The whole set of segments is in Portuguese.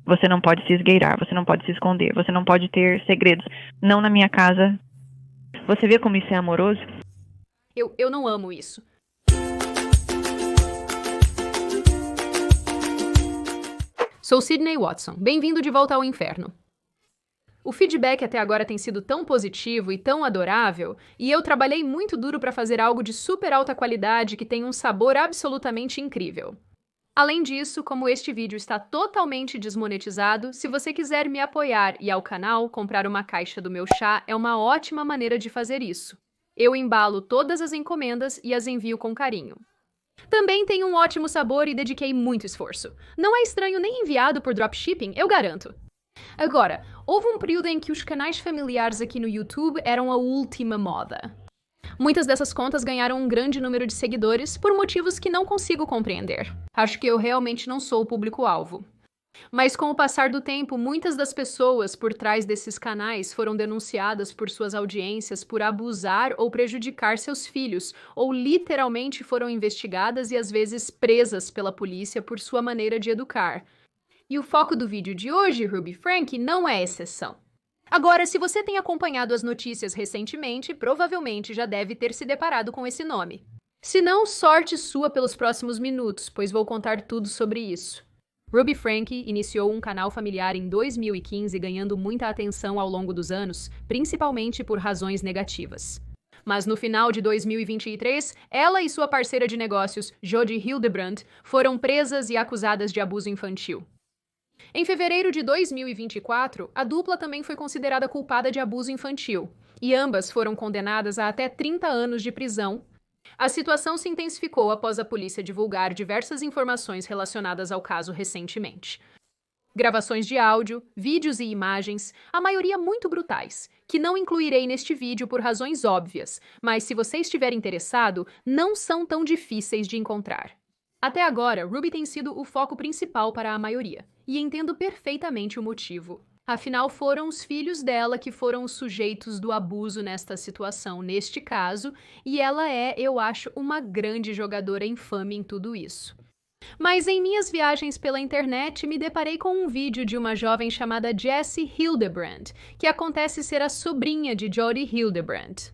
Você não pode se esgueirar, você não pode se esconder, você não pode ter segredos. Não na minha casa. Você vê como isso é amoroso? Eu não amo isso. Sou Sydney Watson. Bem-vindo de volta ao inferno. O feedback até agora tem sido tão positivo e tão adorável, e eu trabalhei muito duro para fazer algo de super alta qualidade que tem um sabor absolutamente incrível. Além disso, como este vídeo está totalmente desmonetizado, se você quiser me apoiar e ao canal, comprar uma caixa do meu chá é uma ótima maneira de fazer isso. Eu embalo todas as encomendas e as envio com carinho. Também tem um ótimo sabor e dediquei muito esforço. Não é estranho nem enviado por dropshipping, eu garanto. Agora, houve um período em que os canais familiares aqui no YouTube eram a última moda. Muitas dessas contas ganharam um grande número de seguidores por motivos que não consigo compreender. Acho que eu realmente não sou o público-alvo. Mas com o passar do tempo, muitas das pessoas por trás desses canais foram denunciadas por suas audiências por abusar ou prejudicar seus filhos, ou literalmente foram investigadas e às vezes presas pela polícia por sua maneira de educar. E o foco do vídeo de hoje, Ruby Frank, não é exceção. Agora, se você tem acompanhado as notícias recentemente, provavelmente já deve ter se deparado com esse nome. Se não, sorte sua pelos próximos minutos, pois vou contar tudo sobre isso. Ruby Frank iniciou um canal familiar em 2015, ganhando muita atenção ao longo dos anos, principalmente por razões negativas. Mas no final de 2023, ela e sua parceira de negócios, Jodi Hildebrandt, foram presas e acusadas de abuso infantil. Em fevereiro de 2024, a dupla também foi considerada culpada de abuso infantil, e ambas foram condenadas a até 30 anos de prisão. A situação se intensificou após a polícia divulgar diversas informações relacionadas ao caso recentemente. Gravações de áudio, vídeos e imagens, a maioria muito brutais, que não incluirei neste vídeo por razões óbvias, mas se você estiver interessado, não são tão difíceis de encontrar. Até agora, Ruby tem sido o foco principal para a maioria, e entendo perfeitamente o motivo. Afinal, foram os filhos dela que foram os sujeitos do abuso nesta situação, neste caso, e ela é, eu acho, uma grande jogadora infame em tudo isso. Mas em minhas viagens pela internet, me deparei com um vídeo de uma jovem chamada Jessie Hildebrandt, que acontece ser a sobrinha de Jodi Hildebrandt.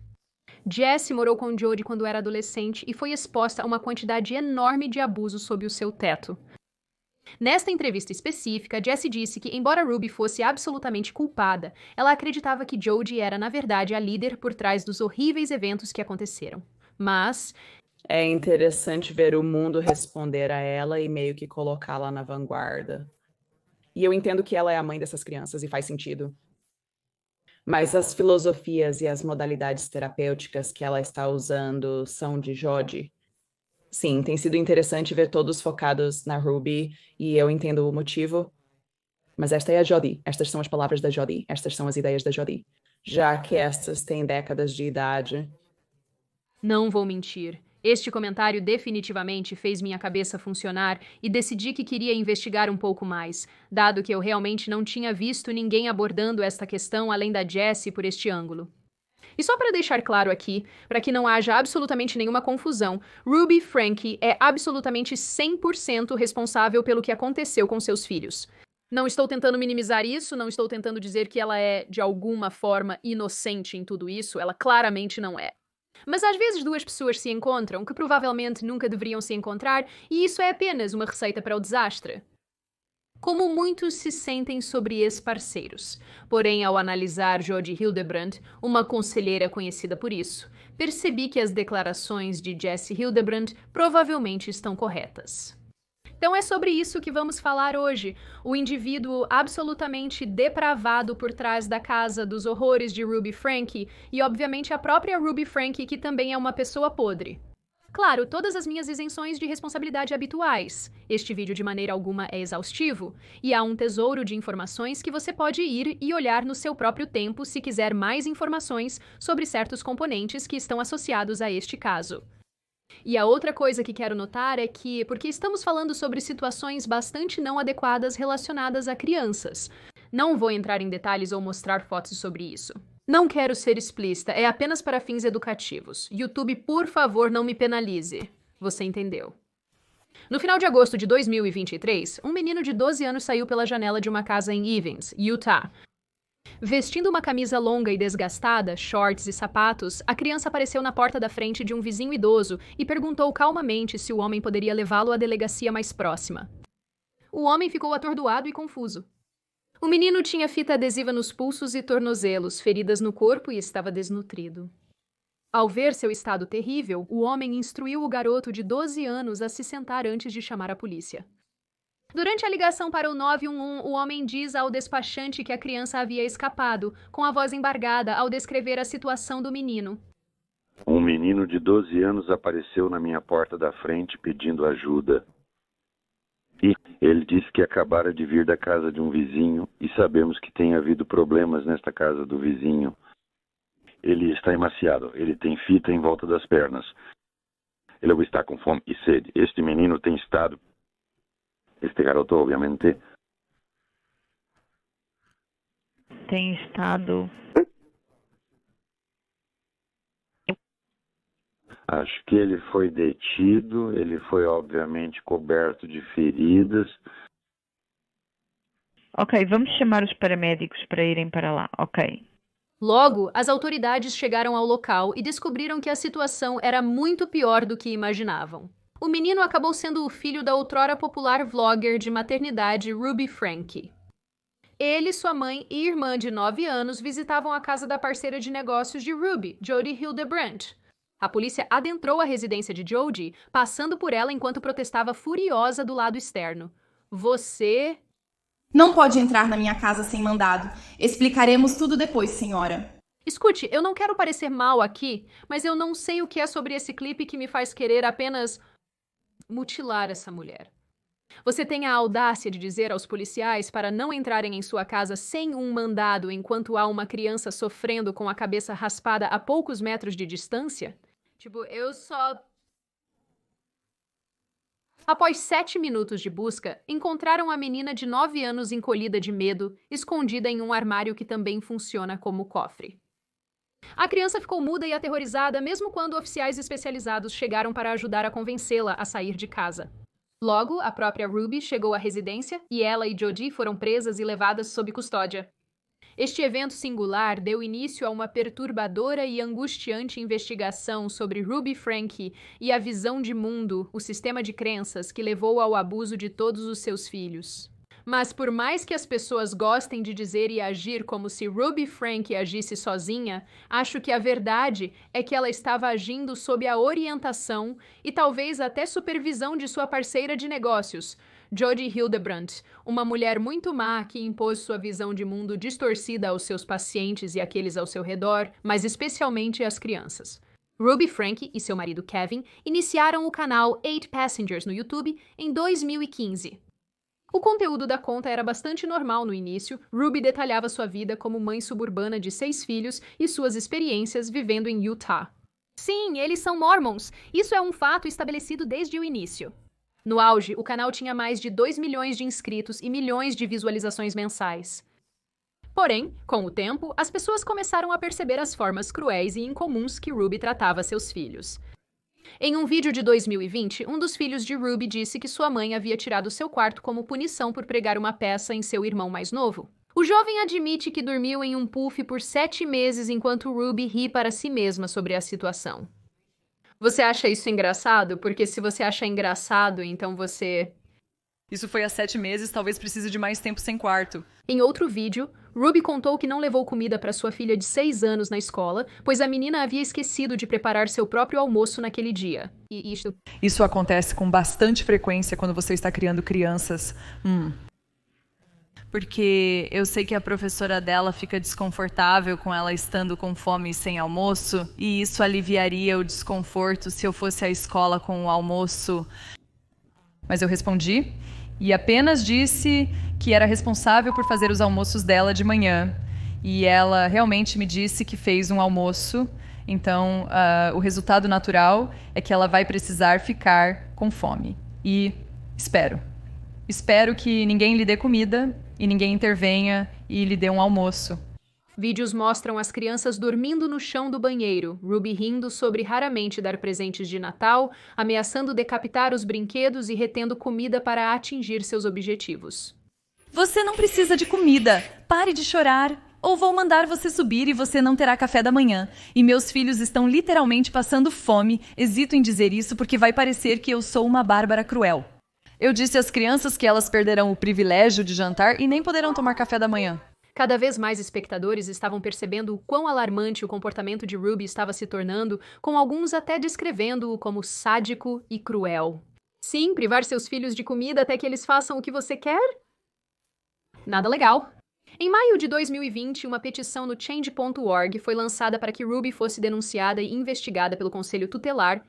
Jessie morou com Jodi quando era adolescente e foi exposta a uma quantidade enorme de abuso sob o seu teto. Nesta entrevista específica, Jessie disse que, embora Ruby fosse absolutamente culpada, ela acreditava que Jodi era, na verdade, a líder por trás dos horríveis eventos que aconteceram. Mas é interessante ver o mundo responder a ela e meio que colocá-la na vanguarda. E eu entendo que ela é a mãe dessas crianças e faz sentido. Mas as filosofias e as modalidades terapêuticas que ela está usando são de Jodi. Sim, tem sido interessante ver todos focados na Ruby, e eu entendo o motivo. Mas esta é a Jodi, estas são as palavras da Jodi, estas são as ideias da Jodi. Já que estas têm décadas de idade. Não vou mentir. Este comentário definitivamente fez minha cabeça funcionar e decidi que queria investigar um pouco mais, dado que eu realmente não tinha visto ninguém abordando esta questão além da Jessie por este ângulo. E só para deixar claro aqui, para que não haja absolutamente nenhuma confusão, Ruby Frank é absolutamente 100% responsável pelo que aconteceu com seus filhos. Não estou tentando minimizar isso, não estou tentando dizer que ela é, de alguma forma, inocente em tudo isso, ela claramente não é. Mas às vezes duas pessoas se encontram que provavelmente nunca deveriam se encontrar e isso é apenas uma receita para o desastre. Como muitos se sentem sobre ex-parceiros. Porém, ao analisar Jodi Hildebrandt, uma conselheira conhecida por isso, percebi que as declarações de Jessie Hildebrandt provavelmente estão corretas. Então é sobre isso que vamos falar hoje, o indivíduo absolutamente depravado por trás da casa dos horrores de Ruby Frank e obviamente a própria Ruby Frank, que também é uma pessoa podre. Claro, todas as minhas isenções de responsabilidade habituais. Este vídeo de maneira alguma é exaustivo, e há um tesouro de informações que você pode ir e olhar no seu próprio tempo se quiser mais informações sobre certos componentes que estão associados a este caso. E a outra coisa que quero notar é que, porque estamos falando sobre situações bastante não adequadas relacionadas a crianças, não vou entrar em detalhes ou mostrar fotos sobre isso. Não quero ser explícita, é apenas para fins educativos. YouTube, por favor, não me penalize. Você entendeu? No final de agosto de 2023, um menino de 12 anos saiu pela janela de uma casa em Evans, Utah. Vestindo uma camisa longa e desgastada, shorts e sapatos, a criança apareceu na porta da frente de um vizinho idoso e perguntou calmamente se o homem poderia levá-lo à delegacia mais próxima. O homem ficou atordoado e confuso. O menino tinha fita adesiva nos pulsos e tornozelos, feridas no corpo e estava desnutrido. Ao ver seu estado terrível, o homem instruiu o garoto de 12 anos a se sentar antes de chamar a polícia. Durante a ligação para o 911, o homem diz ao despachante que a criança havia escapado, com a voz embargada ao descrever a situação do menino. Um menino de 12 anos apareceu na minha porta da frente pedindo ajuda. E ele disse que acabara de vir da casa de um vizinho e sabemos que tem havido problemas nesta casa do vizinho. Ele está emaciado, ele tem fita em volta das pernas. Ele está com fome e sede. Este menino tem estado... Este garoto, obviamente... Tem estado... Acho que ele foi detido, ele foi obviamente coberto de feridas. Ok, vamos chamar os paramédicos para irem para lá, ok. Logo, as autoridades chegaram ao local e descobriram que a situação era muito pior do que imaginavam. O menino acabou sendo o filho da outrora popular vlogger de maternidade Ruby Franke. Ele, sua mãe e irmã de 9 anos visitavam a casa da parceira de negócios de Ruby, Jodi Hildebrandt. A polícia adentrou a residência de Jodi, passando por ela enquanto protestava furiosa do lado externo. Você... Não pode entrar na minha casa sem mandado. Explicaremos tudo depois, senhora. Escute, eu não quero parecer mal aqui, mas eu não sei o que é sobre esse clipe que me faz querer apenas mutilar essa mulher. Você tem a audácia de dizer aos policiais para não entrarem em sua casa sem um mandado enquanto há uma criança sofrendo com a cabeça raspada a poucos metros de distância? Tipo, eu só... Após 7 minutos de busca, encontraram a menina de 9 anos encolhida de medo, escondida em um armário que também funciona como cofre. A criança ficou muda e aterrorizada mesmo quando oficiais especializados chegaram para ajudar a convencê-la a sair de casa. Logo, a própria Ruby chegou à residência e ela e Jodi foram presas e levadas sob custódia. Este evento singular deu início a uma perturbadora e angustiante investigação sobre Ruby Franke e a visão de mundo, o sistema de crenças que levou ao abuso de todos os seus filhos. Mas por mais que as pessoas gostem de dizer e agir como se Ruby Franke agisse sozinha, acho que a verdade é que ela estava agindo sob a orientação e talvez até supervisão de sua parceira de negócios, Jodi Hildebrandt, uma mulher muito má que impôs sua visão de mundo distorcida aos seus pacientes e àqueles ao seu redor, mas especialmente às crianças. Ruby Franke e seu marido Kevin iniciaram o canal 8 Passengers no YouTube em 2015. O conteúdo da conta era bastante normal no início. Ruby detalhava sua vida como mãe suburbana de 6 filhos e suas experiências vivendo em Utah. Sim, eles são mormons. Isso é um fato estabelecido desde o início. No auge, o canal tinha mais de 2 milhões de inscritos e milhões de visualizações mensais. Porém, com o tempo, as pessoas começaram a perceber as formas cruéis e incomuns que Ruby tratava seus filhos. Em um vídeo de 2020, um dos filhos de Ruby disse que sua mãe havia tirado seu quarto como punição por pregar uma peça em seu irmão mais novo. O jovem admite que dormiu em um puff por 7 meses enquanto Ruby ri para si mesma sobre a situação. Você acha isso engraçado? Porque se você acha engraçado, então você... Isso foi há 7 meses, talvez precise de mais tempo sem quarto. Em outro vídeo, Ruby contou que não levou comida para sua filha de 6 anos na escola, pois a menina havia esquecido de preparar seu próprio almoço naquele dia. E Isso acontece com bastante frequência quando você está criando crianças. Porque eu sei que a professora dela fica desconfortável com ela estando com fome e sem almoço, e isso aliviaria o desconforto se eu fosse à escola com o almoço. Mas eu respondi e apenas disse que era responsável por fazer os almoços dela de manhã. E ela realmente me disse que fez um almoço, então o resultado natural é que ela vai precisar ficar com fome. E espero que ninguém lhe dê comida e ninguém intervenha e lhe dê um almoço. Vídeos mostram as crianças dormindo no chão do banheiro, Ruby rindo sobre raramente dar presentes de Natal, ameaçando decapitar os brinquedos e retendo comida para atingir seus objetivos. Você não precisa de comida. Pare de chorar. Ou vou mandar você subir e você não terá café da manhã. E meus filhos estão literalmente passando fome. Hesito em dizer isso porque vai parecer que eu sou uma bárbara cruel. Eu disse às crianças que elas perderão o privilégio de jantar e nem poderão tomar café da manhã. Cada vez mais espectadores estavam percebendo o quão alarmante o comportamento de Ruby estava se tornando, com alguns até descrevendo-o como sádico e cruel. Sim, privar seus filhos de comida até que eles façam o que você quer? Nada legal. Em maio de 2020, uma petição no Change.org foi lançada para que Ruby fosse denunciada e investigada pelo Conselho Tutelar.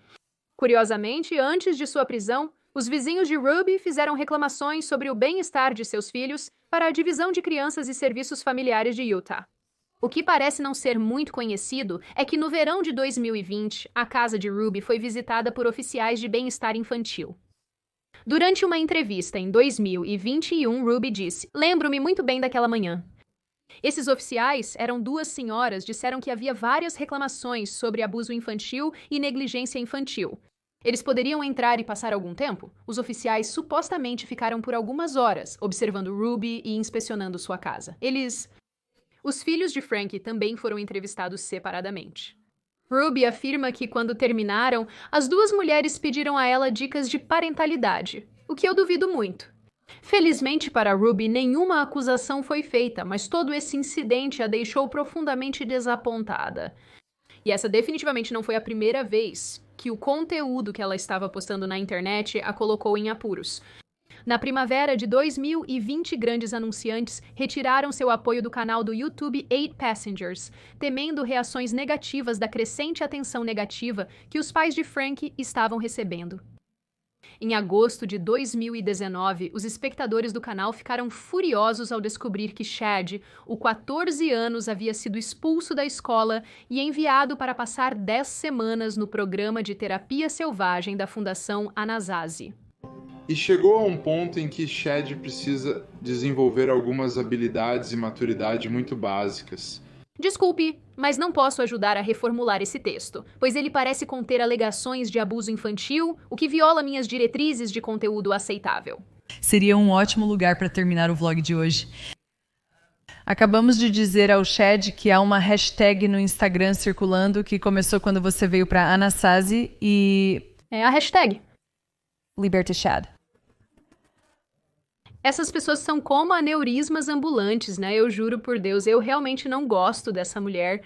Curiosamente, antes de sua prisão, os vizinhos de Ruby fizeram reclamações sobre o bem-estar de seus filhos para a Divisão de Crianças e Serviços Familiares de Utah. O que parece não ser muito conhecido é que no verão de 2020, a casa de Ruby foi visitada por oficiais de bem-estar infantil. Durante uma entrevista em 2021, Ruby disse: "Lembro-me muito bem daquela manhã." Esses oficiais, eram duas senhoras, disseram que havia várias reclamações sobre abuso infantil e negligência infantil. Eles poderiam entrar e passar algum tempo? Os oficiais supostamente ficaram por algumas horas, observando Ruby e inspecionando sua casa. Os filhos de Frank também foram entrevistados separadamente. Ruby afirma que, quando terminaram, as duas mulheres pediram a ela dicas de parentalidade, o que eu duvido muito. Felizmente para Ruby, nenhuma acusação foi feita, mas todo esse incidente a deixou profundamente desapontada. E essa definitivamente não foi a primeira vez que o conteúdo que ela estava postando na internet a colocou em apuros. Na primavera de 2020, grandes anunciantes retiraram seu apoio do canal do YouTube 8 Passengers, temendo reações negativas da crescente atenção negativa que os pais de Frank estavam recebendo. Em agosto de 2019, os espectadores do canal ficaram furiosos ao descobrir que Chad, o 14 anos, havia sido expulso da escola e enviado para passar 10 semanas no programa de terapia selvagem da Fundação Anasazi. E chegou a um ponto em que Chad precisa desenvolver algumas habilidades e maturidade muito básicas. Desculpe, mas não posso ajudar a reformular esse texto, pois ele parece conter alegações de abuso infantil, o que viola minhas diretrizes de conteúdo aceitável. Seria um ótimo lugar para terminar o vlog de hoje. Acabamos de dizer ao Chad que há uma hashtag no Instagram circulando que começou quando você veio para Anasazi e... É a hashtag. Liberta Chad. Essas pessoas são como aneurismas ambulantes, né? Eu juro por Deus, eu realmente não gosto dessa mulher.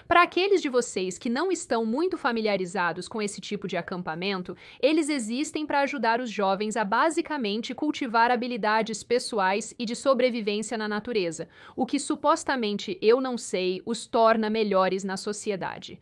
Para aqueles de vocês que não estão muito familiarizados com esse tipo de acampamento, eles existem para ajudar os jovens a basicamente cultivar habilidades pessoais e de sobrevivência na natureza, o que supostamente, eu não sei, os torna melhores na sociedade.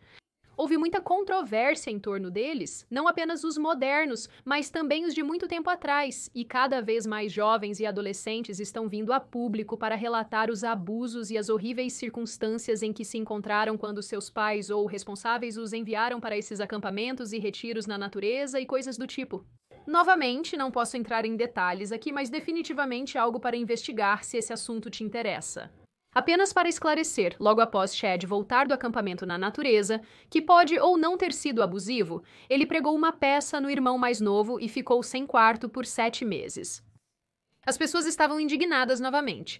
Houve muita controvérsia em torno deles, não apenas os modernos, mas também os de muito tempo atrás, e cada vez mais jovens e adolescentes estão vindo a público para relatar os abusos e as horríveis circunstâncias em que se encontraram quando seus pais ou responsáveis os enviaram para esses acampamentos e retiros na natureza e coisas do tipo. Novamente, não posso entrar em detalhes aqui, mas definitivamente algo para investigar se esse assunto te interessa. Apenas para esclarecer, logo após Chad voltar do acampamento na natureza, que pode ou não ter sido abusivo, ele pregou uma peça no irmão mais novo e ficou sem quarto por 7 meses. As pessoas estavam indignadas novamente.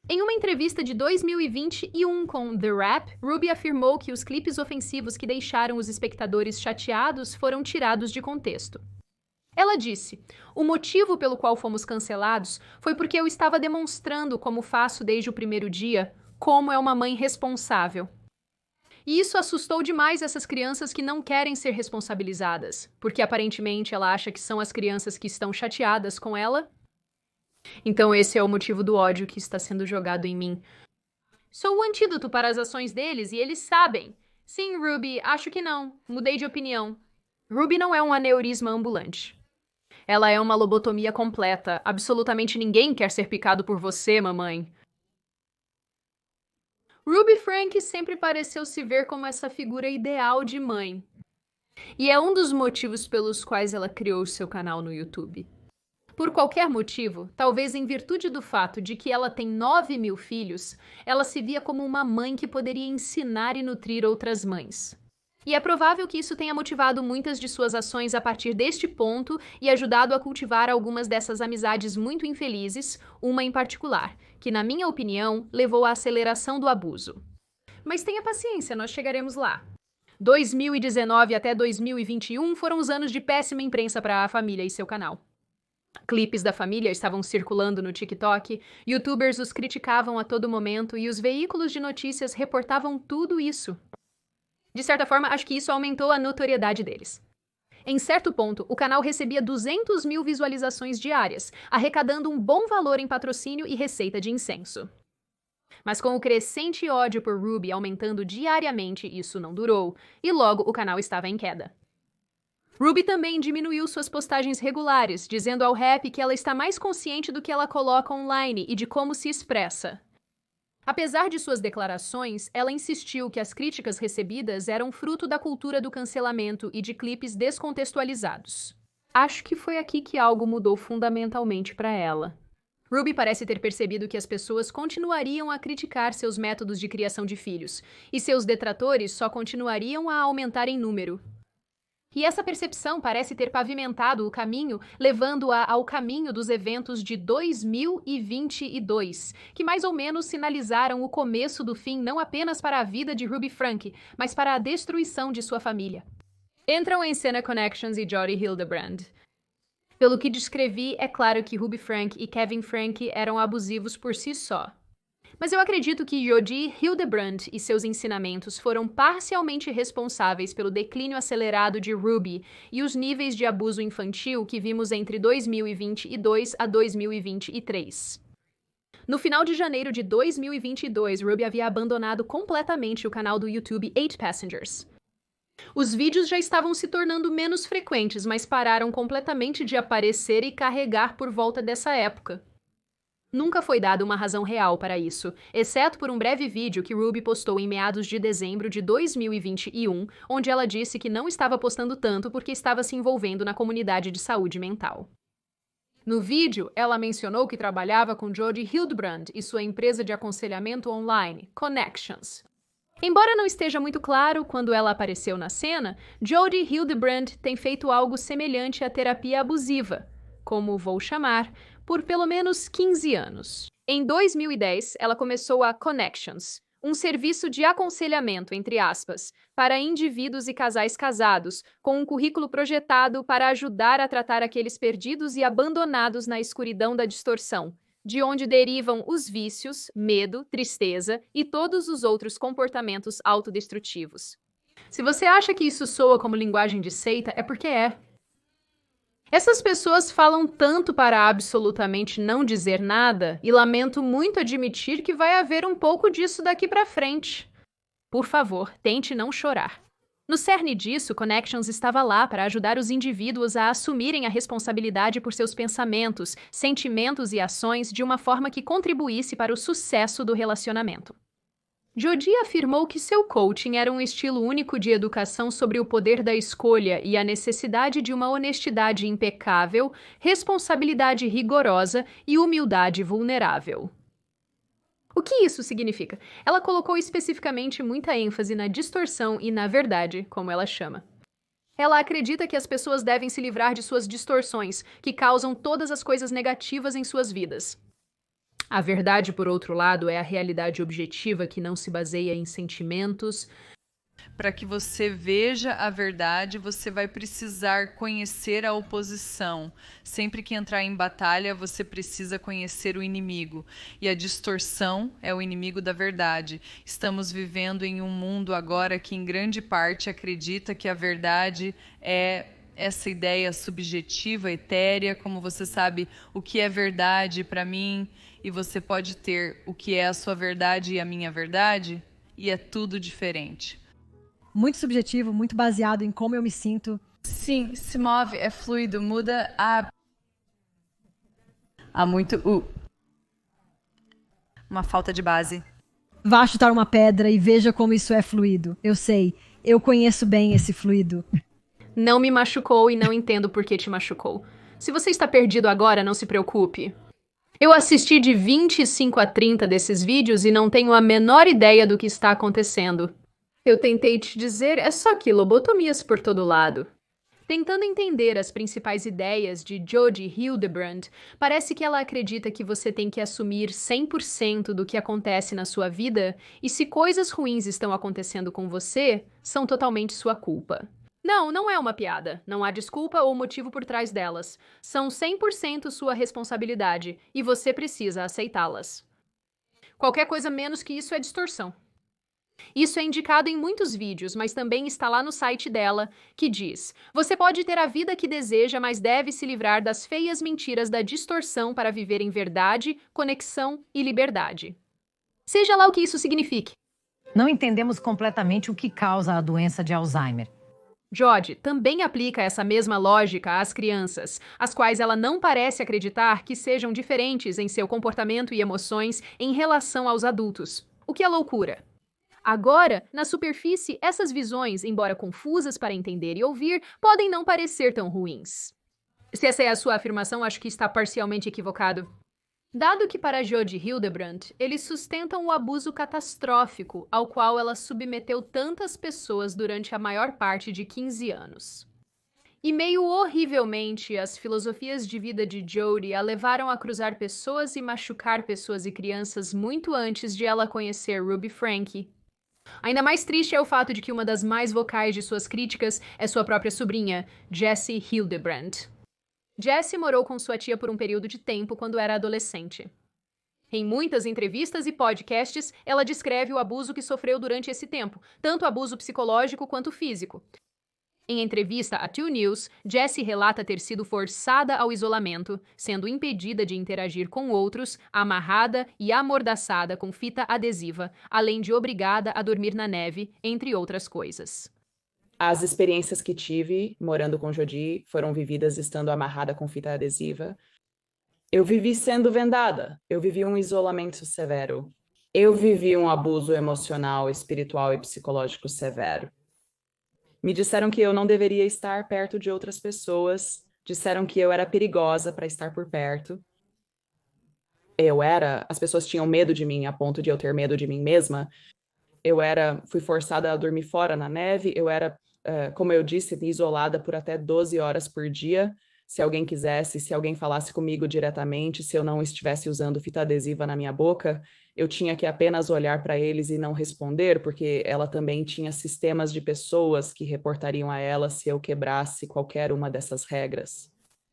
Em uma entrevista de 2021 com The Wrap, Ruby afirmou que os clipes ofensivos que deixaram os espectadores chateados foram tirados de contexto. Ela disse: "O motivo pelo qual fomos cancelados foi porque eu estava demonstrando, como faço desde o primeiro dia, como é uma mãe responsável." E isso assustou demais essas crianças que não querem ser responsabilizadas, porque aparentemente ela acha que são as crianças que estão chateadas com ela. Então esse é o motivo do ódio que está sendo jogado em mim. Sou o antídoto para as ações deles e eles sabem. Sim, Ruby, acho que não. Mudei de opinião. Ruby não é um aneurisma ambulante. Ela é uma lobotomia completa. Absolutamente ninguém quer ser picado por você, mamãe. Ruby Frank sempre pareceu se ver como essa figura ideal de mãe. E é um dos motivos pelos quais ela criou seu canal no YouTube. Por qualquer motivo, talvez em virtude do fato de que ela tem 9.000 filhos, ela se via como uma mãe que poderia ensinar e nutrir outras mães. E é provável que isso tenha motivado muitas de suas ações a partir deste ponto e ajudado a cultivar algumas dessas amizades muito infelizes, uma em particular, que, na minha opinião, levou à aceleração do abuso. Mas tenha paciência, nós chegaremos lá. 2019 até 2021 foram os anos de péssima imprensa para a família e seu canal. Clipes da família estavam circulando no TikTok, youtubers os criticavam a todo momento e os veículos de notícias reportavam tudo isso. De certa forma, acho que isso aumentou a notoriedade deles. Em certo ponto, o canal recebia 200.000 visualizações diárias, arrecadando um bom valor em patrocínio e receita de incenso. Mas com o crescente ódio por Ruby aumentando diariamente, isso não durou, e logo o canal estava em queda. Ruby também diminuiu suas postagens regulares, dizendo ao Rap que ela está mais consciente do que ela coloca online e de como se expressa. Apesar de suas declarações, ela insistiu que as críticas recebidas eram fruto da cultura do cancelamento e de clipes descontextualizados. Acho que foi aqui que algo mudou fundamentalmente para ela. Ruby parece ter percebido que as pessoas continuariam a criticar seus métodos de criação de filhos, e seus detratores só continuariam a aumentar em número. E essa percepção parece ter pavimentado o caminho, levando-a ao caminho dos eventos de 2022, que mais ou menos sinalizaram o começo do fim não apenas para a vida de Ruby Frank, mas para a destruição de sua família. Entram em cena Connections e Jodi Hildebrandt. Pelo que descrevi, é claro que Ruby Frank e Kevin Frank eram abusivos por si só. Mas eu acredito que Jodi Hildebrandt e seus ensinamentos foram parcialmente responsáveis pelo declínio acelerado de Ruby e os níveis de abuso infantil que vimos entre 2022 a 2023. No final de janeiro de 2022, Ruby havia abandonado completamente o canal do YouTube 8 Passengers. Os vídeos já estavam se tornando menos frequentes, mas pararam completamente de aparecer e carregar por volta dessa época. Nunca foi dada uma razão real para isso, exceto por um breve vídeo que Ruby postou em meados de dezembro de 2021, onde ela disse que não estava postando tanto porque estava se envolvendo na comunidade de saúde mental. No vídeo, ela mencionou que trabalhava com Jodi Hildebrandt e sua empresa de aconselhamento online, Connections. Embora não esteja muito claro quando ela apareceu na cena, Jodi Hildebrandt tem feito algo semelhante à terapia abusiva, como vou chamar, por pelo menos 15 anos. Em 2010, ela começou a Connections, um serviço de aconselhamento, entre aspas, para indivíduos e casais casados, com um currículo projetado para ajudar a tratar aqueles perdidos e abandonados na escuridão da distorção, de onde derivam os vícios, medo, tristeza e todos os outros comportamentos autodestrutivos. Se você acha que isso soa como linguagem de seita, é porque é. Essas pessoas falam tanto para absolutamente não dizer nada, e lamento muito admitir que vai haver um pouco disso daqui para frente. Por favor, tente não chorar. No cerne disso, Connections estava lá para ajudar os indivíduos a assumirem a responsabilidade por seus pensamentos, sentimentos e ações de uma forma que contribuísse para o sucesso do relacionamento. Jodi afirmou que seu coaching era um estilo único de educação sobre o poder da escolha e a necessidade de uma honestidade impecável, responsabilidade rigorosa e humildade vulnerável. O que isso significa? Ela colocou especificamente muita ênfase na distorção e na verdade, como ela chama. Ela acredita que as pessoas devem se livrar de suas distorções, que causam todas as coisas negativas em suas vidas. A verdade, por outro lado, é a realidade objetiva que não se baseia em sentimentos. Para que você veja a verdade, você vai precisar conhecer a oposição. Sempre que entrar em batalha, você precisa conhecer o inimigo. E a distorção é o inimigo da verdade. Estamos vivendo em um mundo agora que, em grande parte, acredita que a verdade é essa ideia subjetiva, etérea, como você sabe o que é verdade para mim, e você pode ter o que é a sua verdade e a minha verdade, e é tudo diferente. Muito subjetivo, muito baseado em como eu me sinto. Sim, se move, é fluido, muda há muito uma falta de base. Vá chutar uma pedra e veja como isso é fluido. Eu sei, eu conheço bem esse fluido. Não me machucou e não entendo por que te machucou. Se você está perdido agora, não se preocupe. Eu assisti de 25 a 30 desses vídeos e não tenho a menor ideia do que está acontecendo. Eu tentei te dizer, é só que lobotomias por todo lado. Tentando entender as principais ideias de Jodie Hildebrand, parece que ela acredita que você tem que assumir 100% do que acontece na sua vida e se coisas ruins estão acontecendo com você, são totalmente sua culpa. Não, não é uma piada. Não há desculpa ou motivo por trás delas. São 100% sua responsabilidade e você precisa aceitá-las. Qualquer coisa menos que isso é distorção. Isso é indicado em muitos vídeos, mas também está lá no site dela, que diz: você pode ter a vida que deseja, mas deve se livrar das feias mentiras da distorção para viver em verdade, conexão e liberdade. Seja lá o que isso signifique. Não entendemos completamente o que causa a doença de Alzheimer. Jodie também aplica essa mesma lógica às crianças, as quais ela não parece acreditar que sejam diferentes em seu comportamento e emoções em relação aos adultos, o que é loucura. Agora, na superfície, essas visões, embora confusas para entender e ouvir, podem não parecer tão ruins. Se essa é a sua afirmação, acho que está parcialmente equivocado. Dado que para Jodie Hildebrand, eles sustentam o abuso catastrófico ao qual ela submeteu tantas pessoas durante a maior parte de 15 anos. E meio horrivelmente, as filosofias de vida de Jodie a levaram a cruzar pessoas e machucar pessoas e crianças muito antes de ela conhecer Ruby Franke. Ainda mais triste é o fato de que uma das mais vocais de suas críticas é sua própria sobrinha, Jessie Hildebrand. Jessie morou com sua tia por um período de tempo quando era adolescente. Em muitas entrevistas e podcasts, ela descreve o abuso que sofreu durante esse tempo, tanto abuso psicológico quanto físico. Em entrevista à 2 News, Jessie relata ter sido forçada ao isolamento, sendo impedida de interagir com outros, amarrada e amordaçada com fita adesiva, além de obrigada a dormir na neve, entre outras coisas. As experiências que tive morando com Jodie foram vividas estando amarrada com fita adesiva. Eu vivi sendo vendada. Eu vivi um isolamento severo. Eu vivi um abuso emocional, espiritual e psicológico severo. Me disseram que eu não deveria estar perto de outras pessoas. Disseram que eu era perigosa para estar por perto. As pessoas tinham medo de mim a ponto de eu ter medo de mim mesma. Fui forçada a dormir fora na neve. Como eu disse, isolada por até 12 horas por dia. Se alguém quisesse, se alguém falasse comigo diretamente, se eu não estivesse usando fita adesiva na minha boca, eu tinha que apenas olhar para eles e não responder, porque ela também tinha sistemas de pessoas que reportariam a ela se eu quebrasse qualquer uma dessas regras.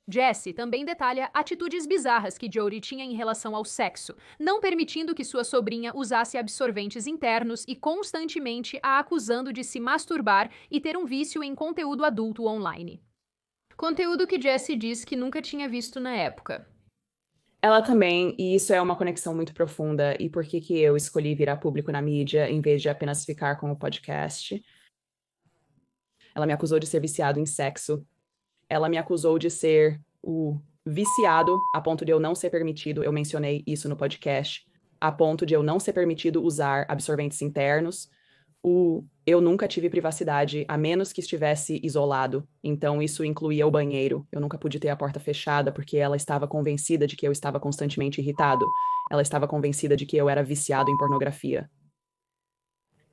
Jessie também detalha atitudes bizarras que Jodie tinha em relação ao sexo, não permitindo que sua sobrinha usasse absorventes internos e constantemente a acusando de se masturbar e ter um vício em conteúdo adulto online. Conteúdo que Jessie diz que nunca tinha visto na época. Ela também, e isso é uma conexão muito profunda, e por que eu escolhi virar público na mídia em vez de apenas ficar com o podcast. Ela me acusou de ser viciado em sexo. Ela me acusou de ser o viciado, a ponto de eu não ser permitido, eu mencionei isso no podcast, a ponto de eu não ser permitido usar absorventes internos. Eu nunca tive privacidade, a menos que estivesse isolado. Então, isso incluía o banheiro. Eu nunca pude ter a porta fechada, porque ela estava convencida de que eu estava constantemente irritado. Ela estava convencida de que eu era viciado em pornografia.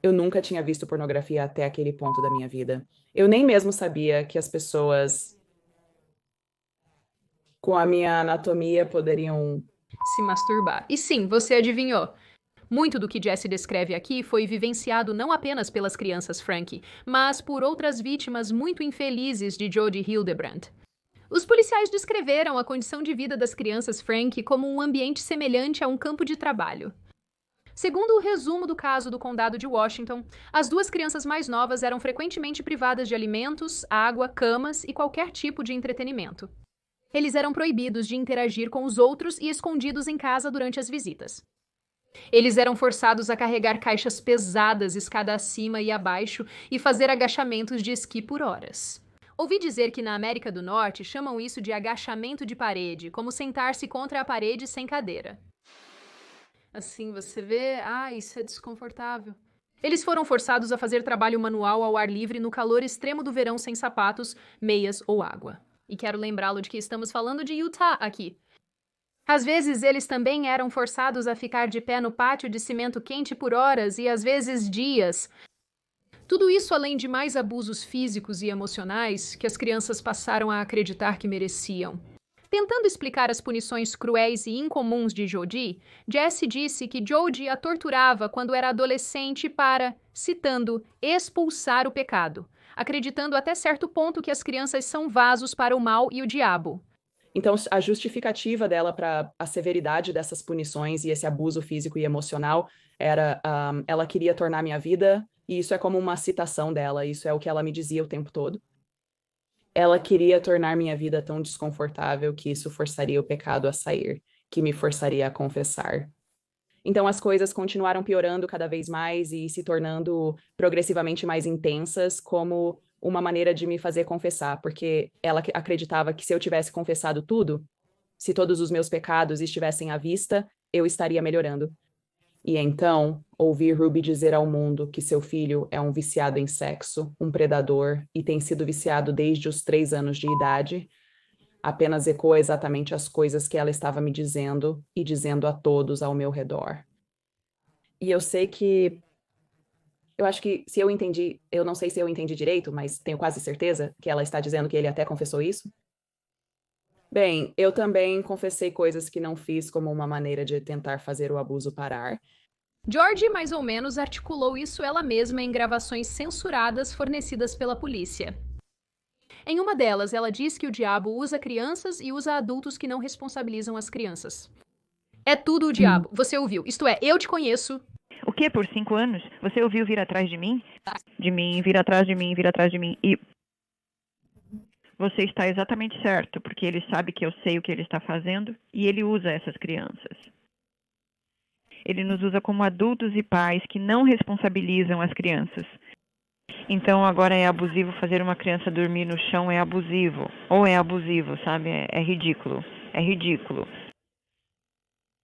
Eu nunca tinha visto pornografia até aquele ponto da minha vida. Eu nem mesmo sabia que as pessoas com a minha anatomia poderiam se masturbar. E sim, você adivinhou. Muito do que Jessie descreve aqui foi vivenciado não apenas pelas crianças Franke, mas por outras vítimas muito infelizes de Jodie Hildebrand. Os policiais descreveram a condição de vida das crianças Franke como um ambiente semelhante a um campo de trabalho. Segundo o resumo do caso do condado de Washington, as 2 crianças mais novas eram frequentemente privadas de alimentos, água, camas e qualquer tipo de entretenimento. Eles eram proibidos de interagir com os outros e escondidos em casa durante as visitas. Eles eram forçados a carregar caixas pesadas escada acima e abaixo e fazer agachamentos de esqui por horas. Ouvi dizer que na América do Norte chamam isso de agachamento de parede, como sentar-se contra a parede sem cadeira. Assim, você vê, isso é desconfortável. Eles foram forçados a fazer trabalho manual ao ar livre no calor extremo do verão sem sapatos, meias ou água. E quero lembrá-lo de que estamos falando de Utah aqui. Às vezes, eles também eram forçados a ficar de pé no pátio de cimento quente por horas e às vezes dias. Tudo isso além de mais abusos físicos e emocionais que as crianças passaram a acreditar que mereciam. Tentando explicar as punições cruéis e incomuns de Jodie, Jesse disse que Jodie a torturava quando era adolescente para, citando, expulsar o pecado, acreditando até certo ponto que as crianças são vasos para o mal e o diabo. Então, a justificativa dela para a severidade dessas punições e esse abuso físico e emocional era ela queria tornar minha vida, e isso é como uma citação dela, isso é o que ela me dizia o tempo todo. Ela queria tornar minha vida tão desconfortável que isso forçaria o pecado a sair, que me forçaria a confessar. Então as coisas continuaram piorando cada vez mais e se tornando progressivamente mais intensas, como uma maneira de me fazer confessar, porque ela acreditava que se eu tivesse confessado tudo, se todos os meus pecados estivessem à vista, eu estaria melhorando. E então, ouvir Ruby dizer ao mundo que seu filho é um viciado em sexo, um predador, e tem sido viciado desde os 3 anos de idade, apenas ecoa exatamente as coisas que ela estava me dizendo e dizendo a todos ao meu redor. E eu sei que... Eu acho que se eu entendi... Eu não sei se eu entendi direito, mas tenho quase certeza que ela está dizendo que ele até confessou isso. Bem, eu também confessei coisas que não fiz como uma maneira de tentar fazer o abuso parar. Georgie mais ou menos articulou isso ela mesma em gravações censuradas fornecidas pela polícia. Em uma delas, ela diz que o diabo usa crianças e usa adultos que não responsabilizam as crianças. É tudo o diabo, você ouviu. Isto é, eu te conheço. O quê? Por 5 anos? Você ouviu vir atrás de mim? De mim, vir atrás de mim, vir atrás de mim. E você está exatamente certo, porque ele sabe que eu sei o que ele está fazendo e ele usa essas crianças. Ele nos usa como adultos e pais que não responsabilizam as crianças. Então agora é abusivo fazer uma criança dormir no chão, é abusivo. Ou é abusivo, sabe? É ridículo. É ridículo.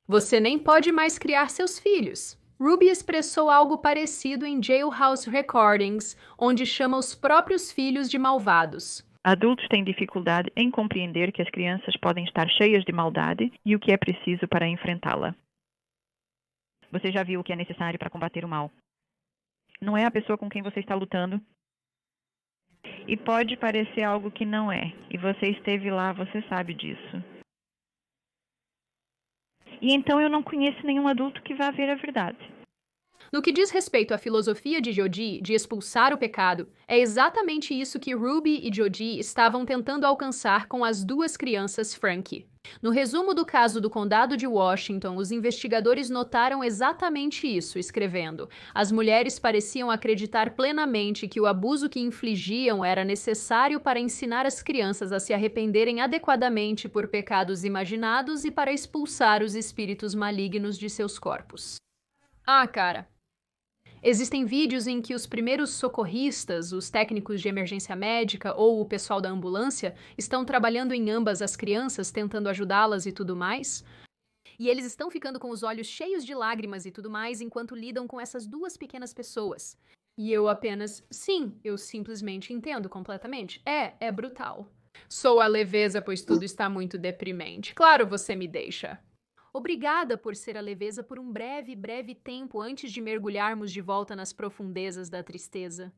Você nem pode mais criar seus filhos. Ruby expressou algo parecido em Jailhouse Recordings, onde chama os próprios filhos de malvados. Adultos têm dificuldade em compreender que as crianças podem estar cheias de maldade e o que é preciso para enfrentá-la. Você já viu o que é necessário para combater o mal. Não é a pessoa com quem você está lutando. E pode parecer algo que não é. E você esteve lá, você sabe disso. E então eu não conheço nenhum adulto que vá ver a verdade. No que diz respeito à filosofia de Jodie de expulsar o pecado, é exatamente isso que Ruby e Jodie estavam tentando alcançar com as 2 crianças Frankie. No resumo do caso do Condado de Washington, os investigadores notaram exatamente isso, escrevendo: as mulheres pareciam acreditar plenamente que o abuso que infligiam era necessário para ensinar as crianças a se arrependerem adequadamente por pecados imaginados e para expulsar os espíritos malignos de seus corpos. Ah, cara. Existem vídeos em que os primeiros socorristas, os técnicos de emergência médica ou o pessoal da ambulância estão trabalhando em ambas as crianças, tentando ajudá-las e tudo mais. E eles estão ficando com os olhos cheios de lágrimas e tudo mais enquanto lidam com essas 2 pequenas pessoas. E eu apenas, sim, eu simplesmente entendo completamente. É brutal. Sou a leveza, pois tudo está muito deprimente. Claro, você me deixa. Obrigada por ser a leveza por um breve tempo antes de mergulharmos de volta nas profundezas da tristeza.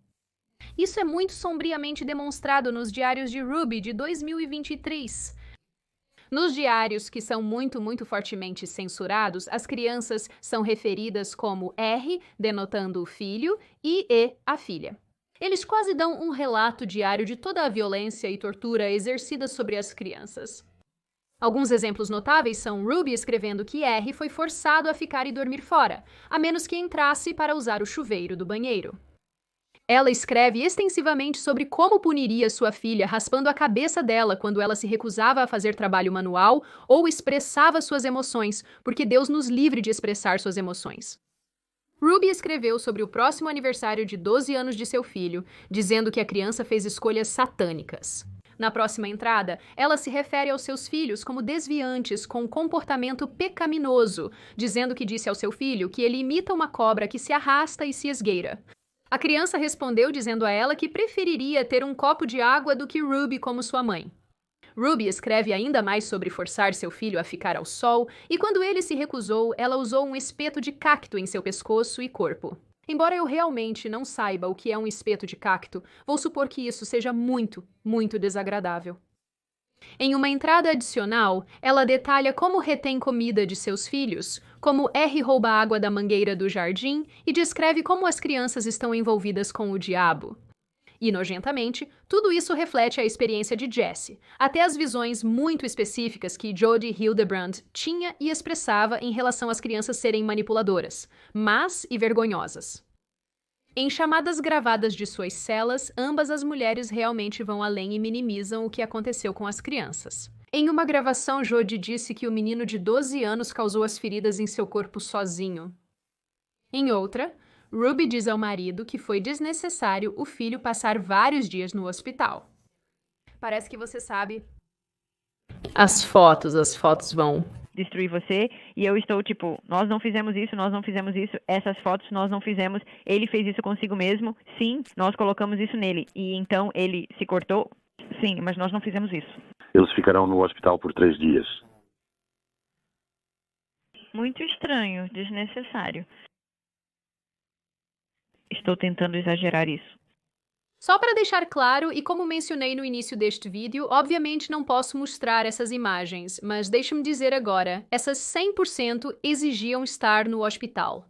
Isso é muito sombriamente demonstrado nos diários de Ruby de 2023. Nos diários, que são muito fortemente censurados, as crianças são referidas como R, denotando o filho, e E, a filha. Eles quase dão um relato diário de toda a violência e tortura exercida sobre as crianças. Alguns exemplos notáveis são Ruby escrevendo que R foi forçado a ficar e dormir fora, a menos que entrasse para usar o chuveiro do banheiro. Ela escreve extensivamente sobre como puniria sua filha raspando a cabeça dela quando ela se recusava a fazer trabalho manual ou expressava suas emoções, porque Deus nos livre de expressar suas emoções. Ruby escreveu sobre o próximo aniversário de 12 anos de seu filho, dizendo que a criança fez escolhas satânicas. Na próxima entrada, ela se refere aos seus filhos como desviantes com comportamento pecaminoso, dizendo que disse ao seu filho que ele imita uma cobra que se arrasta e se esgueira. A criança respondeu dizendo a ela que preferiria ter um copo de água do que Ruby como sua mãe. Ruby escreve ainda mais sobre forçar seu filho a ficar ao sol, e quando ele se recusou, ela usou um espeto de cacto em seu pescoço e corpo. Embora eu realmente não saiba o que é um espeto de cacto, vou supor que isso seja muito, muito desagradável. Em uma entrada adicional, ela detalha como retém comida de seus filhos, como R rouba água da mangueira do jardim e descreve como as crianças estão envolvidas com o diabo. E, nojentamente, tudo isso reflete a experiência de Jessie, até as visões muito específicas que Jodie Hildebrand tinha e expressava em relação às crianças serem manipuladoras, más e vergonhosas. Em chamadas gravadas de suas celas, ambas as mulheres realmente vão além e minimizam o que aconteceu com as crianças. Em uma gravação, Jodie disse que o menino de 12 anos causou as feridas em seu corpo sozinho. Em outra, Ruby diz ao marido que foi desnecessário o filho passar vários dias no hospital. Parece que você sabe. As fotos vão destruir você, e eu estou tipo, nós não fizemos isso, essas fotos nós não fizemos, ele fez isso consigo mesmo, sim, nós colocamos isso nele, e então ele se cortou, sim, mas nós não fizemos isso. Eles ficarão no hospital por 3 dias. Muito estranho, desnecessário. Estou tentando exagerar isso. Só para deixar claro, e como mencionei no início deste vídeo, obviamente não posso mostrar essas imagens, mas deixe-me dizer agora, essas 100% exigiam estar no hospital.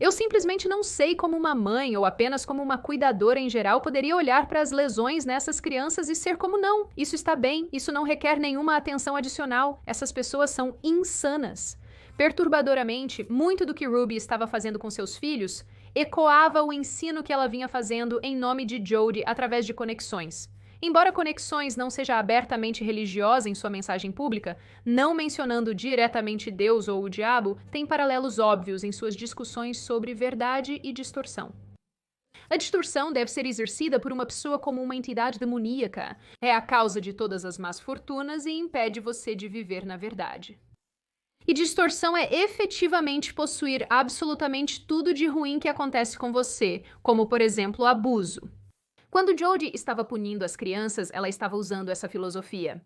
Eu simplesmente não sei como uma mãe, ou apenas como uma cuidadora em geral, poderia olhar para as lesões nessas crianças e ser como não. Isso está bem, isso não requer nenhuma atenção adicional, essas pessoas são insanas. Perturbadoramente, muito do que Ruby estava fazendo com seus filhos ecoava o ensino que ela vinha fazendo em nome de Jodie através de conexões. Embora Conexões não seja abertamente religiosa em sua mensagem pública, não mencionando diretamente Deus ou o diabo, tem paralelos óbvios em suas discussões sobre verdade e distorção. A distorção deve ser exercida por uma pessoa como uma entidade demoníaca. É a causa de todas as más fortunas e impede você de viver na verdade. E distorção é efetivamente possuir absolutamente tudo de ruim que acontece com você, como, por exemplo, o abuso. Quando Jodie estava punindo as crianças, ela estava usando essa filosofia.